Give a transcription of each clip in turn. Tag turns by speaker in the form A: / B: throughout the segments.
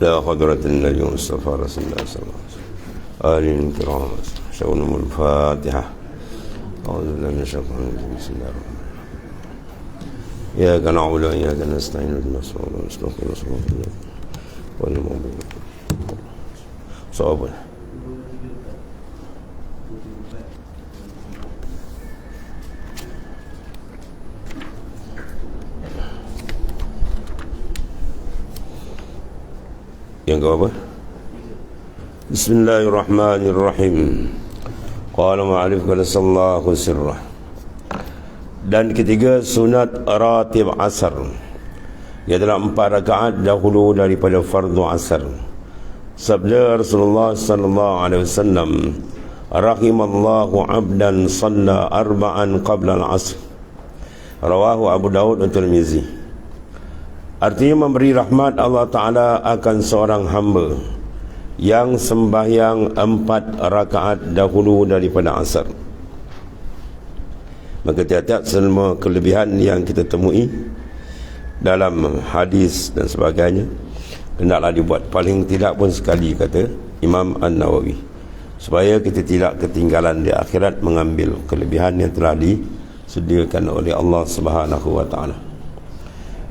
A: لا حضرة النبي المصطفى رسول الله صلى الله عليه وسلم آله الكرام شؤونهم الفاتحة أعوذ بالله من الشيطان الرجيم بسم الله الرحمن الرحيم إياك نعبد وإياك نستعين اهدنا الصراط المستقيم صراط الذين غير المغضوب عليهم صواب. Yang keberapa? Bismillahirrahmanirrahim. Qala ma'alif qala sallahu sirrah. Dan ketiga sunat ratib asar, ialah 4 rakaat dahulu daripada fardu asar. Sabda Rasulullah sallallahu alaihi wasallam, rahimallahu 'abdan shalla arba'an qabla al-'asr. Rawahu Abu Daud dan Tirmizi. Artinya memberi rahmat Allah Ta'ala akan seorang hamba yang sembahyang 4 rakaat dahulu daripada asar. Maka tiap-tiap semua kelebihan yang kita temui dalam hadis dan sebagainya hendaklah dibuat, paling tidak pun sekali, kata Imam An-Nawawi, supaya kita tidak ketinggalan di akhirat mengambil kelebihan yang telah disediakan oleh Allah Subhanahu wa Ta'ala.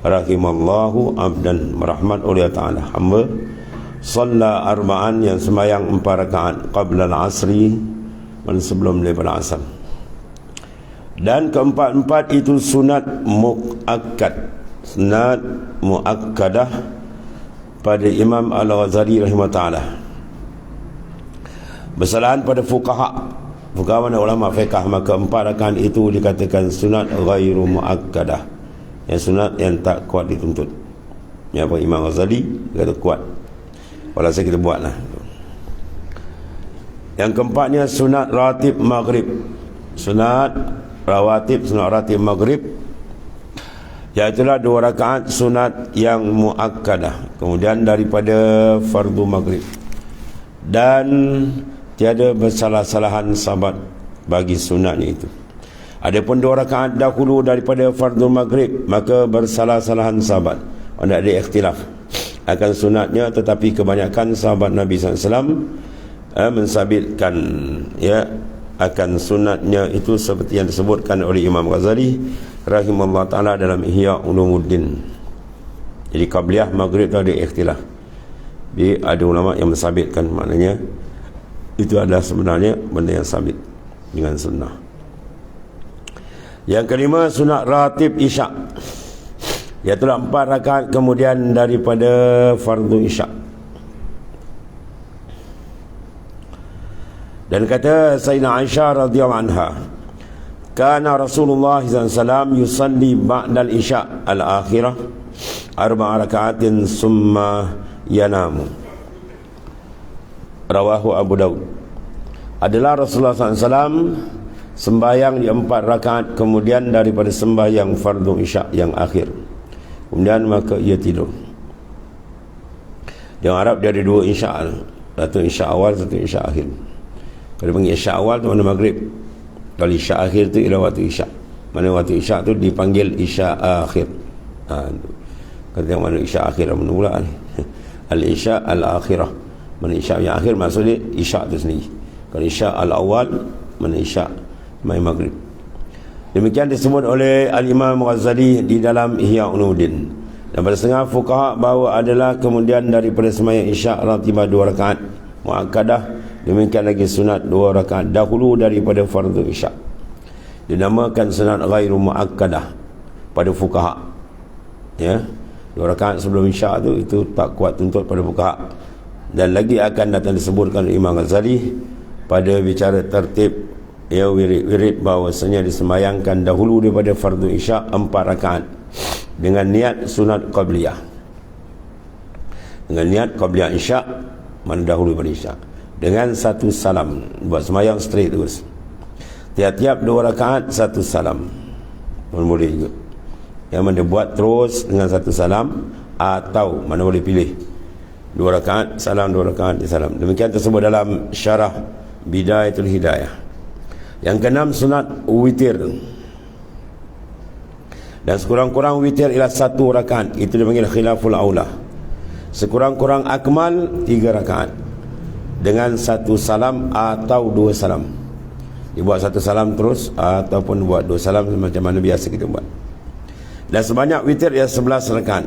A: Rahimallahu abdan, merahmat oleh Ta'ala hamba, shalla arba'an, yang sembahyang 4 rakaat qabla al-asri, dan sebelum daripada asar. Dan keempat-empat itu sunat muakkad, sunat muakkadah pada Imam Al-Ghazali rahimahullah ta'ala. Bersalahan pada fuqaha mana ulama fiqh, maka 4 rakaat itu dikatakan sunat ghairu muakkadah, yang sunat yang tak kuat dituntut. Yang apa Imam Ghazali kata kuat, walhasil kita buatlah. Yang keempatnya sunat ratib maghrib, sunat ratib maghrib, iaitulah 2 rakaat sunat yang muakkadah kemudian daripada fardu maghrib, dan tiada bersalah-salahan sahabat bagi sunatnya itu. Adapun 2 rakaat dahulu daripada fardu maghrib, maka bersalah-salahan sahabat, ada ikhtilaf akan sunatnya, tetapi kebanyakan sahabat Nabi SAW mensabitkan akan sunatnya itu seperti yang disebutkan oleh Imam Ghazali rahimahullah ta'ala dalam Ihya Ulumuddin. Jadi qabliyah maghrib tu ada ikhtilaf, jadi ada ulama yang mensabitkan, maknanya itu adalah sebenarnya benda yang sabit dengan sunnah. Yang kelima sunat ratib isyak, iaitu 4 rakaat kemudian daripada fardu isyak. Dan kata Sayyidina Aisyah radhiyallahu anha, kana Rasulullah sallallahu alaihi wasallam yusalli ba'dal isyak al-akhirah 4 rakaatin summa yanamu. Rawahu Abu Daud. Adalah Rasulullah sallallahu alaihi wasallam sembahyang di 4 rakaat kemudian daripada sembahyang fardu isyak yang akhir, kemudian maka ia tidur. Di Arab dia ada 2 isyak, satu isyak awal, satu isyak akhir. Kalau panggil isyak awal tu mana maghrib, kalau isyak akhir tu ialah waktu isyak. Mana waktu isyak tu dipanggil isyak akhir. Kata yang mana isyak akhir, mana pula ni? Al-isyak al-akhirah, mana isyak yang akhir maksudnya isyak tu sendiri. Kalau isyak al-awal, mana isyak mai maghrib. Demikian disebut oleh Al-Imam Ghazali di dalam Ihya Ulumuddin. Dan pada setengah fuqaha bahawa adalah kemudian daripada sembahyang isyak ratibah 2 rakaat muakkadah, demikian lagi sunat 2 rakaat dahulu daripada fardu isyak, dinamakan sunat ghairu muakkadah pada fuqaha. 2 rakaat sebelum isyak tu itu tak kuat tuntut pada fuqaha. Dan lagi akan datang disebutkan oleh Imam Ghazali pada bicara tertib wirid bahawasanya disembayangkan dahulu daripada fardu isyak 4 rakaat dengan niat sunat qabliyah, dengan niat qabliyah isyak, mana dahulu daripada isyak, dengan 1 salam, buat sembayang straight terus, tiap-tiap 2 rakaat 1 salam pun boleh juga. Yang mana buat terus dengan 1 salam, atau mana boleh pilih 2 rakaat salam, 2 rakaat salam. Demikian tersebut dalam syarah Bidayatul Hidayah. Yang keenam sunat witir, dan sekurang-kurang witir ialah 1 rakaat, itu dipanggil khilaful aula. Sekurang-kurang akmal 3 rakaat dengan 1 salam atau 2 salam. Dibuat 1 salam terus ataupun buat 2 salam macam mana biasa kita buat. Dan sebanyak witir ia 11 rakaat.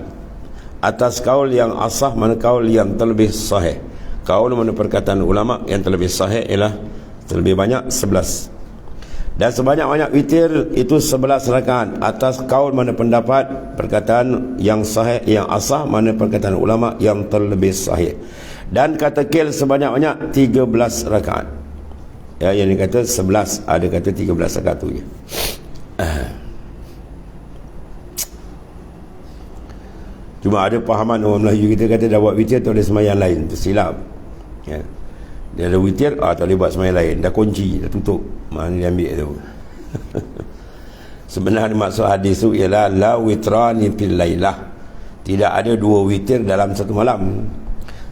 A: Atas kaul yang asah, mana kaul yang terlebih sahih. Kaul mana perkataan ulama yang terlebih sahih ialah terlebih banyak 11. Dan sebanyak-banyak witir itu 11 rakaat. Atas kaul mana pendapat perkataan yang sahih, yang asah, mana perkataan ulama yang terlebih sahih. Dan kata kil sebanyak-banyak 13 rakaat. Ya, yang dikata 11, ada kata 13 rakaat tu je. Cuma ada pahaman orang Melayu kita kata dah buat witir tak boleh sembahyang lain, tu silap. Ya. Dia ada witir, tak boleh buat sembahyang lain, dah kunci, dah tutup. Mana dia ambil tu? Sebenarnya maksud hadis tu ialah la witrani fil lailah. Tidak ada 2 witir dalam satu malam.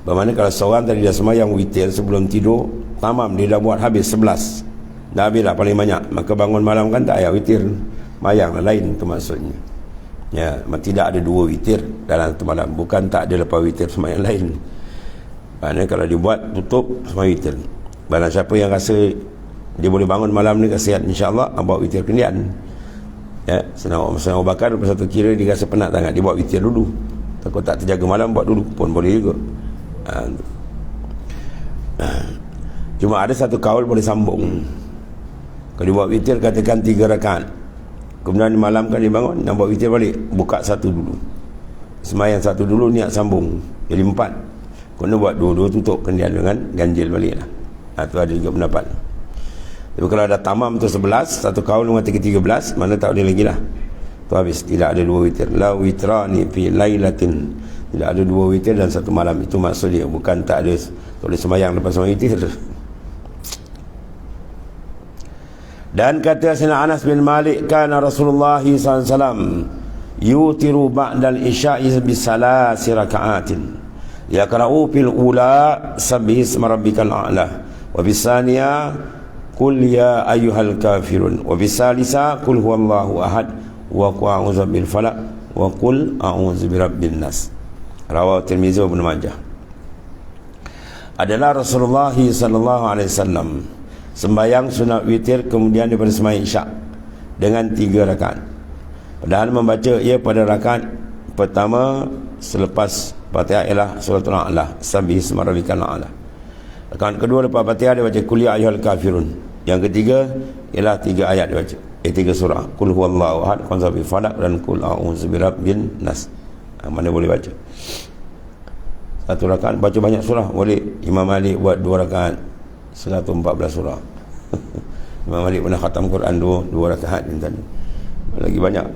A: Bermakna kalau seorang tadi dah sembahyang witir sebelum tidur, tamam dia dah buat habis 11. Dah habis lah paling banyak. Maka bangun malam kan tak payah witir. Mayanglah lain tu maksudnya. Ya, tidak ada 2 witir dalam satu malam. Bukan tak ada lepas witir sembahyang lain. Maknanya kalau dibuat tutup sembahyang witir. Barang siapa yang rasa dia boleh bangun malam ni kesihat insya-Allah, buat witir kemudian. Ya, senang Abu Bakar lepas satu kira dia rasa penat sangat, dia buat witir dulu. Takut tak terjaga malam, buat dulu pun boleh juga. Cuma ada satu kaul boleh sambung. Kalau dia buat witir katakan 3 rakaat. Kemudian di malam kan dia bangun nak buat witir balik, buka 1 dulu. Sembahyang 1 dulu, niat sambung jadi 4. Kena buat 2 tutup kemudian dengan ganjil balik lah. Itu ada juga pendapat. Tapi kalau ada tamam tu 11, satu kaul mengatakan 13, mana tak boleh lagi lah. Tu habis, tidak ada 2 witir. La witrani fi lailatin. Tidak ada 2 witir dalam satu malam. Itu maksud dia, bukan tak ada, tak boleh sembahyang lepas sembahyang witir. Dan kata Sayyidina Anas bin Malik, kana Rasulullah SAW yutiru ba'dal isya'i bisalasi raka'atin yaqra'u fil ula sabbih isma rabbikal a'la wa bisaniya qul ya ayyuhal kafirun wa bisalisa qul huwallahu ahad wa qul a'udzu bil falaq wa qul a'udzu birabbin nas. Rawahu Tirmizi wa Ibnu Majah. Adalah Rasulullah sallallahu alaihi wasallam sembahyang sunat witir kemudian daripada sembahyang isyak dengan 3 rakaat. Padahal membaca ia pada rakaat pertama selepas Fatihah ialah suratul A'la, sabbih isma rabbikal a'la. Rakaat kedua lepas Fatihah dia baca qul ya ayyuhal kafirun. Yang ketiga ialah 3 ayat dia baca. 3 surah. Qul huwallahu ahad, qul a'udzu bil falaq dan qul a'udzu birabbin nas. Mana boleh baca. Satu rakaat baca banyak surah boleh. Imam Malik buat 2 rakaat 114 surah. Imam Malik pernah khatam Quran 2 rakaat ni tadi. Lagi banyak.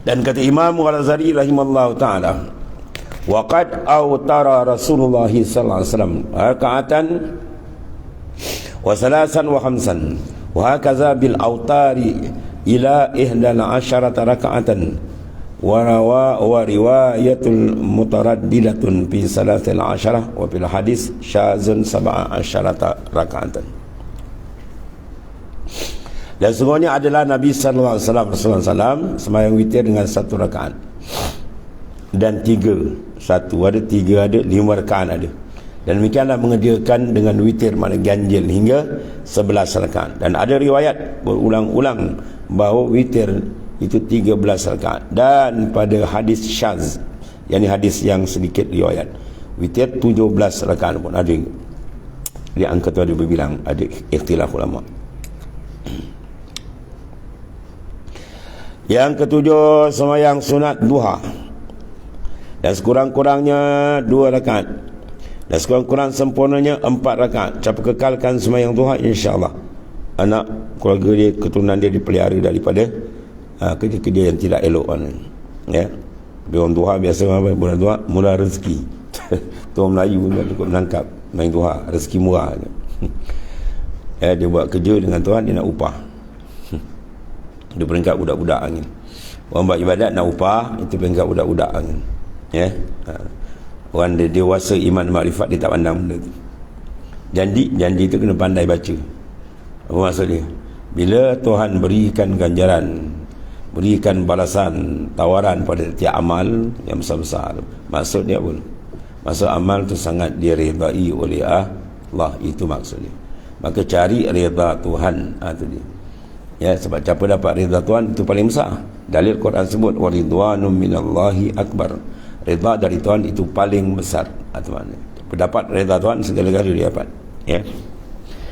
A: Dan kata Imam Al-Ghazali rahimallahu taala, wa qad awtara Rasulullah sallallahu alaihi wasallam raka'atan wa salasan wa khamsan wa hakaza bil awtari ila 11 raka'atan wa riwayatul mutaraddidatun fi 13 wa fil hadis syazun 17 raka'atan. Dan sungguhnya adalah Nabi sallallahu alaihi wasallam Rasulullah sembahyang witir dengan 1 rakaat dan 3, 1 ada, 3 ada, 5 rakaat ada. Dan demikianlah mengerjakan dengan witir makna ganjil hingga 11 rakaat. Dan ada riwayat berulang-ulang bahawa witir itu 13 rakaat. Dan pada hadis syaz, yakni hadis yang sedikit riwayat, witir 17 rakaat pun ada. Di angka tu ada berbilang, ada ikhtilaf ulama. Yang ketujuh, sembahyang sunat duha dan sekurang-kurangnya 2 rakaat dan sekurang-kurang sempurnanya 4 rakaat. Siapa kekalkan sembahyang duha, insya-Allah anak keluarga dia, keturunan dia dipelihara daripada kerja-kerja yang tidak elok ya. Orang duha biasa apa? Bulan duha murah rezeki. Tu orang Melayu kan cukup menangkap main duha, rezeki murah. Ya, dia buat kerja dengan Tuhan, dia nak upah. Dia peringkat budak-budak angin. Orang buat ibadat nak upah, itu peringkat budak-budak angin. Ya. Orang dia dewasa iman makrifat, dia tak pandang benda tu. Janji tu kena pandai baca. Apa maksud dia? Bila Tuhan berikan ganjaran berikan balasan tawaran pada tiap amal yang besar-besar. Maksudnya pun, maksud amal tu sangat diredai oleh Allah, itu maksudnya. Maka cari redha Tuhan, itu dia. Ya, sebab siapa dapat redha Tuhan itu paling besar. Dalil Quran sebut waridwanum minallahi akbar. Redha dari Tuhan itu paling besar. Itu maknanya. Pendapat redha Tuhan segala-galanya dia dapat. Ya.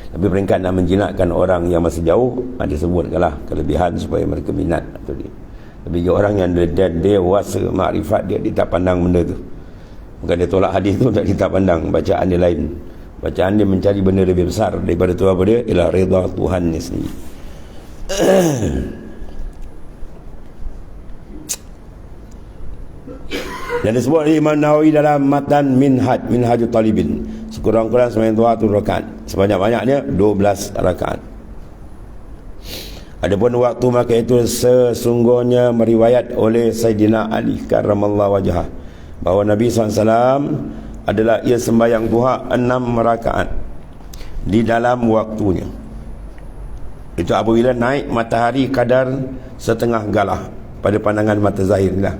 A: Tapi peringkat nak menjinakkan orang yang masih jauh, ada sebutkanlah kelebihan supaya mereka minat, atau dia. Tapi orang yang dewasa makrifat, dia tak pandang benda tu. Bukan dia tolak hadis tu, tak dia tak pandang. Bacaan dia lain. Bacaan dia mencari benda lebih besar daripada tu. Apa dia? Ialah redha Tuhan ni sendiri. Dan disebut oleh Imam Nawawi dalam matan Minhajut Talibin, sekurang-kurang sembahyang duha tu rakaat, sebanyak-banyaknya 12 rakaat. Adapun waktu maka itu sesungguhnya meriwayat oleh Sayyidina Ali karramallahu wajhah bahawa Nabi SAW adalah ia sembahyang duha 6 rakaat di dalam waktunya. Itu apabila naik matahari kadar setengah galah pada pandangan mata zahir lah.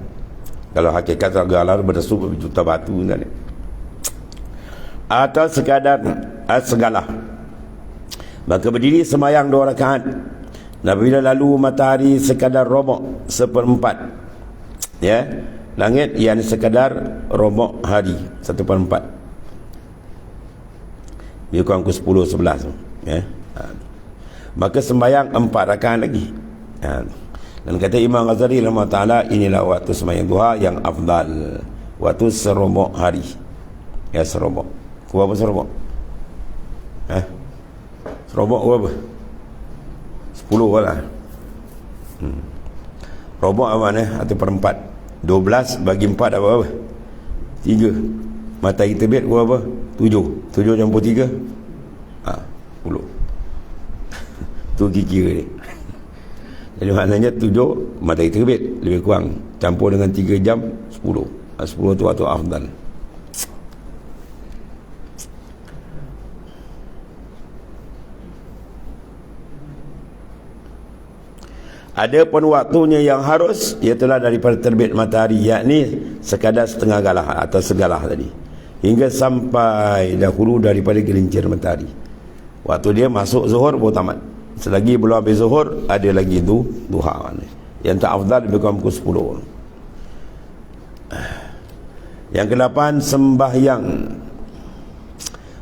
A: Kalau hakikat galah berdesu berjuta batu tadi. Atau sekadar segalah. Maka berdiri sembahyang 2 rakaat. Dan bila lalu matahari sekadar robok 1/4. Ya, langit yang sekadar robok hari 1/4. Dia kurang ke 10-11. Ya. Maka sembahyang 4 rakaat lagi. Dan kata Imam Ghazali rahimahullah ta'ala, inilah waktu sembahyang duha yang afdal, waktu serobok hari. Ya, serobok. Berapa serobok? Serobok berapa? 10 lah. Robok apa ni? 1/4. 12 bagi 4 apa? 3. Matahari terbit berapa? 7. 7 campur 3? 10. Tu kira dia. Jadi maknanya 7 matahari terbit lebih kurang, campur dengan 3 jam 10. 10 tu waktu afdal. Ada pun waktunya yang harus, iaitulah daripada terbit matahari, yakni sekadar setengah galah atau segalah tadi, hingga sampai dahulu daripada gelincir matahari. Waktu dia masuk zuhur baru tamat. Selagi belum habis zuhur, ada lagi tu duha. Yang tak afdal lebih kurang pukul 10. Yang ke-8, sembahyang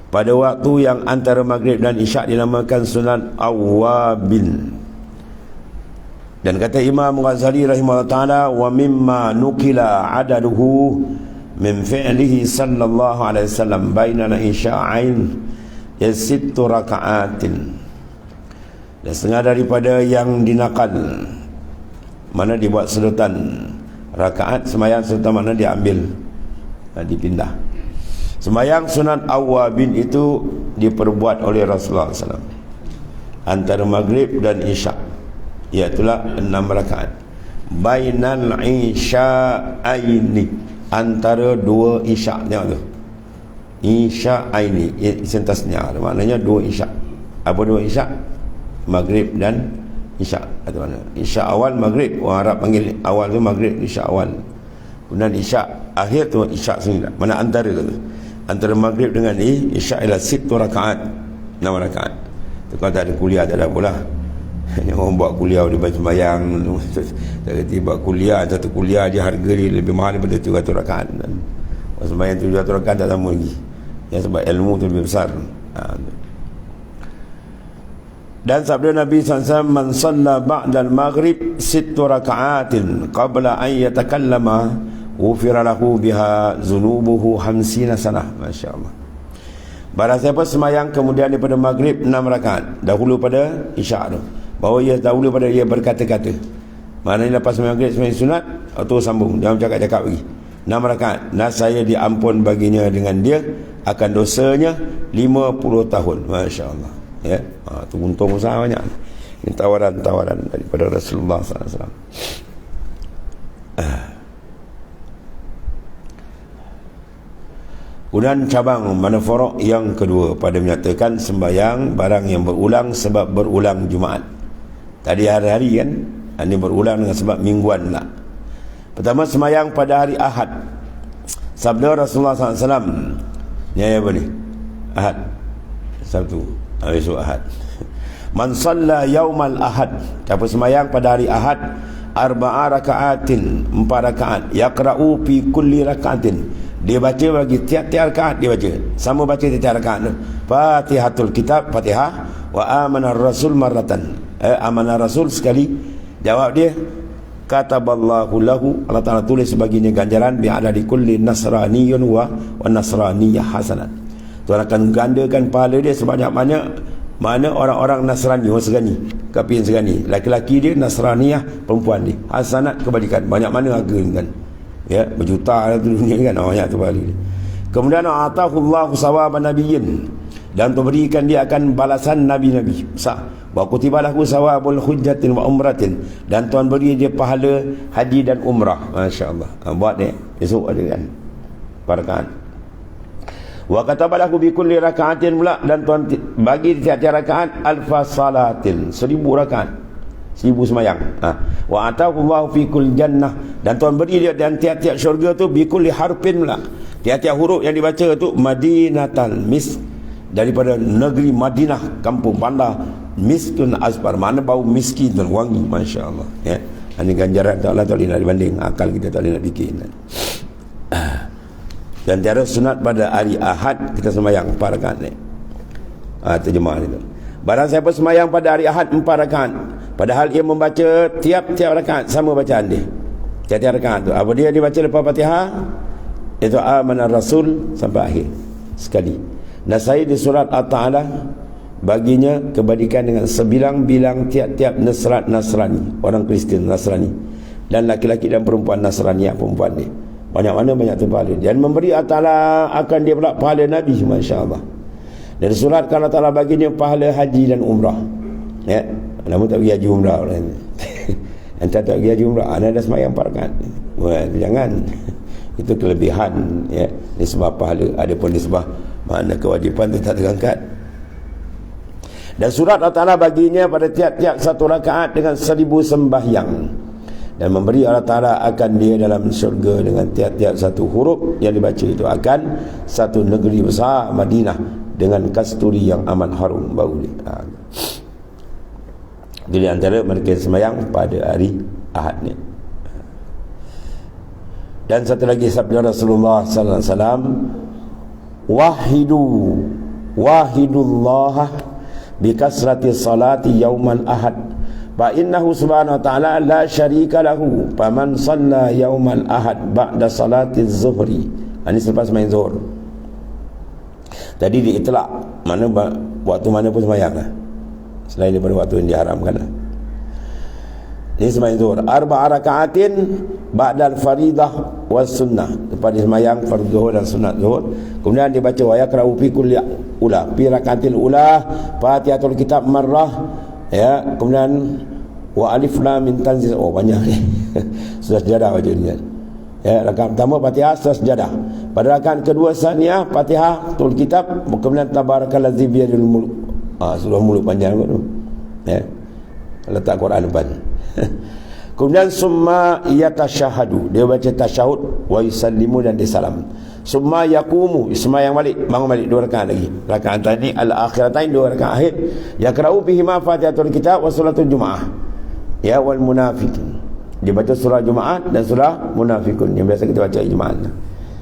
A: pada waktu yang antara maghrib dan isyak dinamakan sunat awwabin. Dan kata Imam Ghazali rahimahullah ta'ala, wa mimma nukila adaduhu min fi'lihi sallallahu alaihi wasallam bainana isya'ain yasittu raka'atin. Dan setengah daripada yang dinakal, mana dibuat sedotan rakaat, sembahyang sedotan mana diambil, dipindah. Sembahyang sunat awwabin itu diperbuat oleh Rasulullah SAW antara maghrib dan isyak, iaitulah 6 rakaat. Bainal isya'aini, antara 2 isyak. Tengok tu, isya'aini, isim tasniah, maknanya 2 isyak. Apa 2 isyak? Maghrib dan isyak. Atau mana? Isyak awal maghrib, orang Arab panggil awal tu maghrib, isyak awal. Kemudian isyak akhir tu isyak sendiri. Mana antara tu? Antara maghrib dengan isyak ialah 7 rakaat, 6 rakaat. Tu kalau tak ada kuliah tak ada apalah. Orang buat kuliah dia baca sembahyang, tak kerti buat kuliah, satu kuliah dia harga dia lebih mahal daripada 700 rakaat. Sembahyang 700 rakaat tak sama lagi. Ya, sebab ilmu tu lebih besar. Dan sabda Nabi SAW, man salla ba'dal maghrib 6 raka'atin qabla an yatakallama ghufira lahu biha zunubuhu 50 sanah. Masya Allah. Barang siapa semayang kemudian daripada maghrib 6 rakaat dahulu pada isyak tu, bahawa ia dahulu pada ia berkata-kata, maknanya lepas maghrib semayang sunat atau sambung, jangan cakap-cakap lagi, 6 rakaat, nasaya diampun baginya dengan dia akan dosanya 50 tahun. Masya Allah. Ya, tu untung usaha banyak. Ini tawaran-tawaran daripada Rasulullah SAW. Kemudian cabang manaforok yang kedua pada menyatakan sembahyang barang yang berulang sebab berulang Jumaat. Tadi hari-hari kan, Ini berulang dengan sebab mingguan pula. Pertama, semayang pada hari Ahad. Sabda Rasulullah SAW, ni apa ni? Ahad, Sabtu, besok Ahad. Man salla yaumal Ahad, siapa semayang pada hari Ahad, arba'a raka'atin, 4 rakaat, yaqra'u fi kulli raka'atin, dia baca bagi tiap-tiap rakaat, dia baca sama, baca tiap-tiap rakaat tu Fatihatul Kitab, Fatihah, wa amana rasul marratan, amana rasul sekali. Jawab dia, kataballahu lahu, Allah Ta'ala tulis baginya ganjaran bi adadi kulli nasraniyun wa nasraniyah hasanat. Tuhan akan gandakan pahala dia sebanyak mana orang-orang Nasrani, orang segani, kapian segani, laki-laki dia, Nasraniyah perempuan dia, hasanat kebaikan, banyak mana harga ni kan, ya, berjuta tu dunia ni kan, banyak tu pahala dia. Kemudian atahullahu sawaban nabiyyin, dan memberikan dia akan balasan nabi-nabi besar. Wa kutibalahu sawabul hujjatin wa umratin, dan Tuhan beri dia pahala haji dan umrah. Masya-Allah. Buat dia esok ada kan rakaat. Wa katabalahu bi kulli raka'atin pula, dan Tuhan bagi tiap-tiap rakaat alfa salatin, 1000 rakaat, 1000 semayang. Wa atahullahu fi kulli jannah, dan Tuhan beri dia dan tiap-tiap syurga tu bi kulli harfin pula, tiap-tiap huruf yang dibaca tu madinatan mis, daripada negeri Madinah, kampung bandar, miskun asbar, mana bau miskin dan wangi. Masya-Allah, ya. Ini ganjaran tak Allah tak boleh nak dibanding, akal kita tak boleh nak fikir. Dan tiada sunat pada hari Ahad kita semayang 4 rakaat ni. Terjemah itu. Barang siapa semayang pada hari Ahad 4 rakaat, padahal ia membaca tiap-tiap rakaat sama bacaan dia, tiap-tiap rakaat tu apa dia baca lepas Fatihah, itu amanar rasul sampai akhir sekali. Nasai di surat At-Ta'ala baginya kebaikan dengan sebilang-bilang tiap-tiap Nasrani, orang Kristian Nasrani, dan laki-laki dan perempuan Nasrani, perempuan dia, banyak mana banyak tu pahala. Dan memberi Allah Ta'ala akan dia pula pahala Nabi. Masya Allah. Dan surat Allah Ta'ala baginya pahala haji dan umrah, ya. Namun tak pergi haji umrah Entah tak pergi haji umrah, anda dah semayang 4 rakaat. Jangan. Itu kelebihan, ya, nisbah pahala. Ada pun nisbah mana kewajipan tu tak terangkat. Dan surat Allah Ta'ala baginya pada tiap-tiap 1 rakaat dengan 1000 sembahyang, dan memberi Allah Ta'ala akan dia dalam syurga dengan tiap-tiap 1 huruf yang dibaca itu akan 1 negeri besar Madinah dengan kasturi yang aman harum bau dia. Jadi antara mereka sembahyang pada hari Ahad ni. Dan satu lagi sabda Rasulullah sallallahu alaihi wasallam, wahidullah bi kasrati salati yaumal ahad, fa innahu subhanahu wa ta'ala la syarika lahu, faman shalla yaumal ahad ba'da salati zuhri. Ini selepas main zuhur. Tadi diitlak mana waktu mana pun sembahyang lah, selain daripada waktu yang diharamkan lah. Ini sembahyang zuhur, 4 rakaatin ba'dal faridah was sunnah, lepas dia sembahyang fardu zuhur dan sunat zuhur. Kemudian dia baca wa yaqra'u fi kulli ula, fi rakaatil ula Fatihatul Kitab marrah, ya. Kemudian wa alif lam min tanzil, oh banyak ni sudah sejadah baca ni, ya. Rakaat pertama Fatihah, sudah sejadah. Pada rakaat kedua saniyah Fatihah tul kitab, kemudian tabarakallazi biyadil mulk, surah mulk panjang tu, ya, letak Quran depan. Kemudian summa yatasyahadu, dia baca tasyahud, wa yusallimu, dan dia salam. Summa yaqumu, sembahyang balik, bangun balik 2 rakaat lagi. Rakaat tadi al-akhiratain, 2 rakaat akhir, yaqra'u bihima Fatihatul Kitab wa suratul Jumaah, ya, wal munafiqun, dia baca surah Jumaat dan surah Munafikun yang biasa kita baca Jumaat.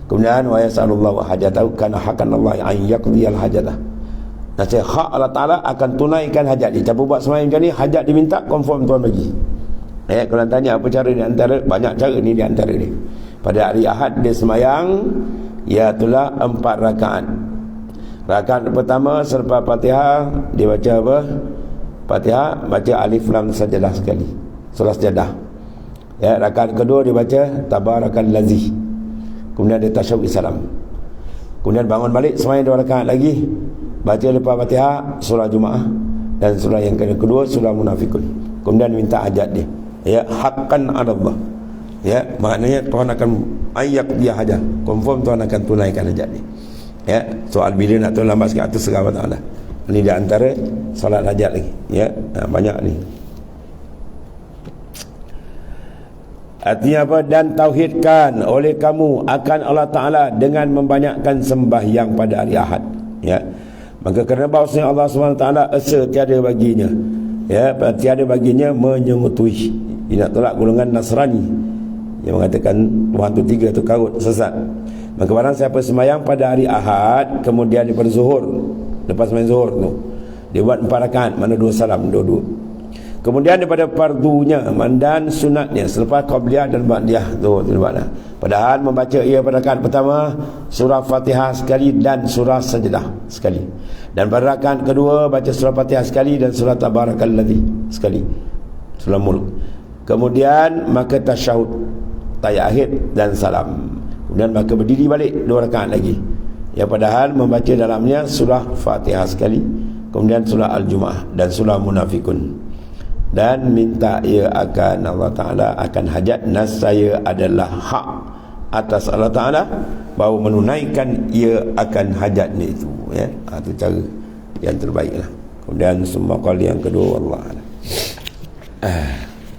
A: Kemudian wa yasallallahu hajatahu kana haqqan Allah an yaqdiyal hajatah, nasi hak Allah Ta'ala akan tunaikan hajat dia. Siapa buat sembahyang macam ni, hajat diminta, confirm Tuhan bagi. Kalau tanya apa cara di antara, banyak cara ni di antara ni. Pada hari Ahad dia sembahyang, iaitulah 4 rakaat. Rakaat pertama selepas Fatihah dia baca apa? Fatihah, baca alif lam sajadah sekali, surah sajadah, ya. Rakaat kedua dia baca tabarakallazi, kemudian dia tasyahud salam. Kemudian bangun balik sembahyang 2 rakaat lagi, baca lepas Fatihah surah Jumaah dan surah yang kedua surah Munafikun. Kemudian minta hajat dia, ya, haqqan 'ala Allah, ya, maknanya Tuhan akan ayak dia hajat, confirm Tuhan akan tunaikan hajat dia, ya. Soal bila nak turun lambat sikit, atas segala ta'ala. Ini di antara solat hajat lagi, ya. Banyak ni. Artinya apa? Dan tauhidkan oleh kamu akan Allah Ta'ala dengan membanyakkan sembahyang pada hari Ahad. Ya. Maka kerana bahawasanya Allah SWT esa tiada baginya, ya, tiada baginya menyengutui. Dia nak tolak golongan Nasrani yang mengatakan Tuhan tu tiga tu karut, sesat. Maka barang siapa sembahyang pada hari Ahad, kemudian daripada zuhur, lepas main zuhur tu dia buat 4 rakaat, mana 2 salam, dua-dua. Kemudian daripada fardunya dan sunatnya selepas qabliyah dan ba'diyah tu buatlah. Padahal membaca ia pada rakaat pertama surah Fatihah sekali dan surah Sajdah sekali. Dan pada rakaat kedua baca surah Fatihah sekali dan surah Tabarakalladzi sekali. Surah Mulk. Kemudian maka tasyahud, tahiyat akhir dan salam. Kemudian maka berdiri balik 2 rakaat lagi. Yang padahal membaca dalamnya surah Fatihah sekali, kemudian surah Al-Jumu'ah dan surah Munafikun. Dan minta ia akan Allah Ta'ala akan hajat nasaya adalah hak atas Allah Ta'ala, bahawa menunaikan ia akan hajatnya itu, ya. Itu cara yang terbaiklah. Kemudian semua kali yang kedua, Allah